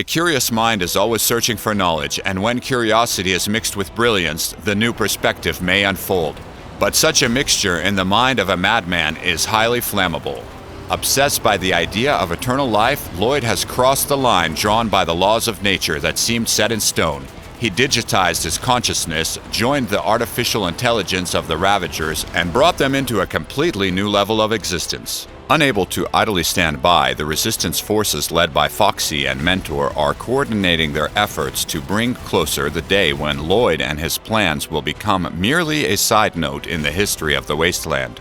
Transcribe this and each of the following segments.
A curious mind is always searching for knowledge, and when curiosity is mixed with brilliance, the new perspective may unfold. But such a mixture in the mind of a madman is highly flammable. Obsessed by the idea of eternal life, Lloyd has crossed the line drawn by the laws of nature that seemed set in stone. He digitized his consciousness, joined the artificial intelligence of the Ravagers, and brought them into a completely new level of existence. Unable to idly stand by, the Resistance forces led by Foxy and Mentor are coordinating their efforts to bring closer the day when Lloyd and his plans will become merely a side note in the history of the Wasteland.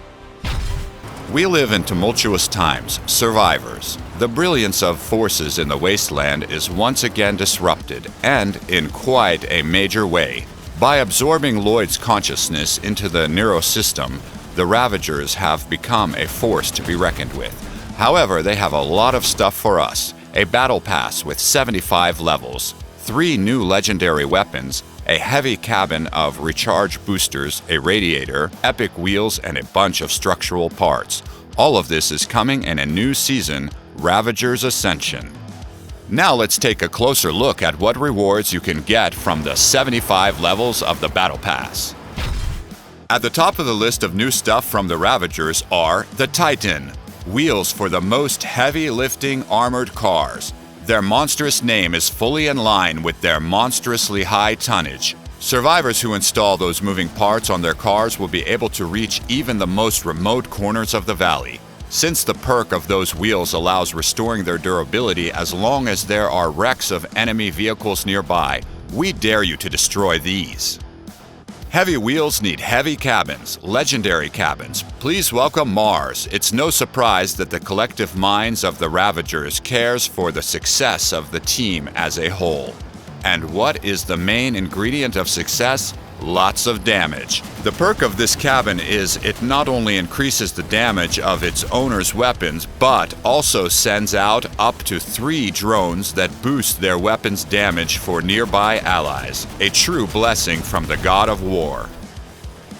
We live in tumultuous times, survivors. The brilliance of forces in the Wasteland is once again disrupted, and in quite a major way. By absorbing Lloyd's consciousness into the neurosystem, the Ravagers have become a force to be reckoned with. However, they have a lot of stuff for us. A battle pass with 75 levels, 3 new legendary weapons, a heavy cabin of recharge boosters, a radiator, epic wheels, and a bunch of structural parts. All of this is coming in a new season, Ravagers Ascension. Now let's take a closer look at what rewards you can get from the 75 levels of the battle pass. At the top of the list of new stuff from the Ravagers are the Titan, wheels for the most heavy-lifting armored cars. Their monstrous name is fully in line with their monstrously high tonnage. Survivors who install those moving parts on their cars will be able to reach even the most remote corners of the valley. Since the perk of those wheels allows restoring their durability as long as there are wrecks of enemy vehicles nearby, we dare you to destroy these. Heavy wheels need heavy cabins, legendary cabins. Please welcome Mars. It's no surprise that the collective minds of the Ravagers cares for the success of the team as a whole. And what is the main ingredient of success? Lots of damage. The perk of this cabin is it not only increases the damage of its owner's weapons, but also sends out up to 3 drones that boost their weapons' damage for nearby allies. A true blessing from the god of war.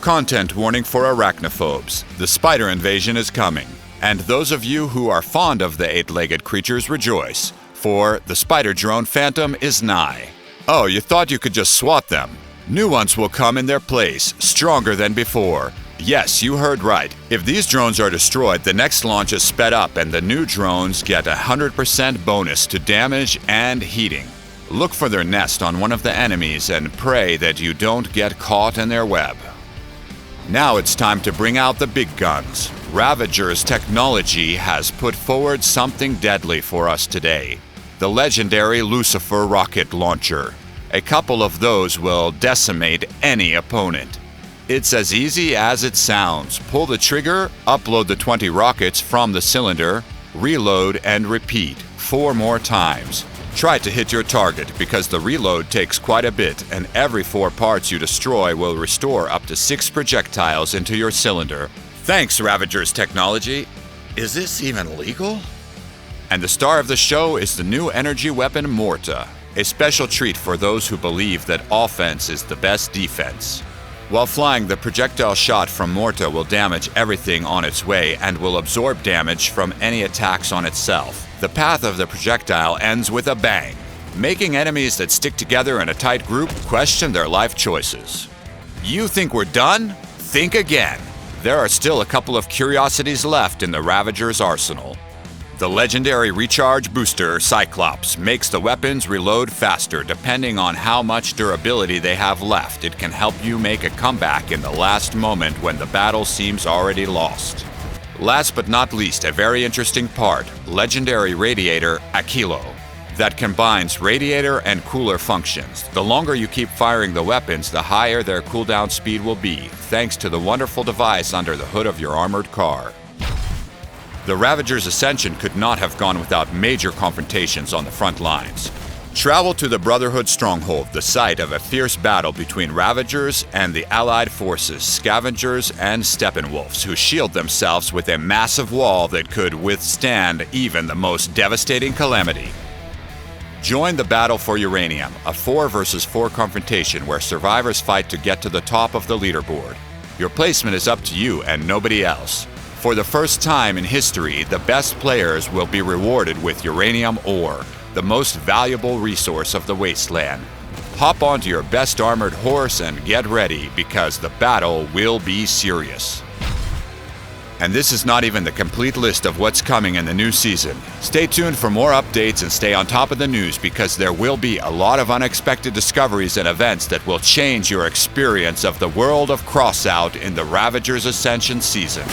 Content warning for arachnophobes. The spider invasion is coming. And those of you who are fond of the 8-legged creatures rejoice, for the spider drone phantom is nigh. Oh, you thought you could just swat them? New ones will come in their place, stronger than before. Yes, you heard right. If these drones are destroyed, the next launch is sped up and the new drones get a 100% bonus to damage and heating. Look for their nest on one of the enemies and pray that you don't get caught in their web. Now it's time to bring out the big guns. Ravagers technology has put forward something deadly for us today. The legendary Lucifer rocket launcher. A couple of those will decimate any opponent. It's as easy as it sounds. Pull the trigger, upload the 20 rockets from the cylinder, reload and repeat 4 more times. Try to hit your target because the reload takes quite a bit, and every 4 parts you destroy will restore up to 6 projectiles into your cylinder. Thanks, Ravagers technology. Is this even legal? And the star of the show is the new energy weapon Morta. A special treat for those who believe that offense is the best defense. While flying, the projectile shot from Morta will damage everything on its way and will absorb damage from any attacks on itself. The path of the projectile ends with a bang, making enemies that stick together in a tight group question their life choices. You think we're done? Think again. There are still a couple of curiosities left in the Ravagers' arsenal. The legendary recharge booster Cyclops makes the weapons reload faster depending on how much durability they have left. It can help you make a comeback in the last moment when the battle seems already lost. Last but not least, a very interesting part, legendary radiator Aquilo, that combines radiator and cooler functions. The longer you keep firing the weapons, the higher their cooldown speed will be, thanks to the wonderful device under the hood of your armored car. The Ravagers Ascension could not have gone without major confrontations on the front lines. Travel to the Brotherhood Stronghold, the site of a fierce battle between Ravagers and the Allied forces, Scavengers and Steppenwolves, who shield themselves with a massive wall that could withstand even the most devastating calamity. Join the battle for uranium, a 4 versus 4 confrontation where survivors fight to get to the top of the leaderboard. Your placement is up to you and nobody else. For the first time in history, the best players will be rewarded with uranium ore. the most valuable resource of the wasteland. Hop onto your best armored horse and get ready, because the battle will be serious. And this is not even the complete list of what's coming in the new season. Stay tuned for more updates and stay on top of the news, because there will be a lot of unexpected discoveries and events that will change your experience of the world of Crossout in the Ravagers Ascension season.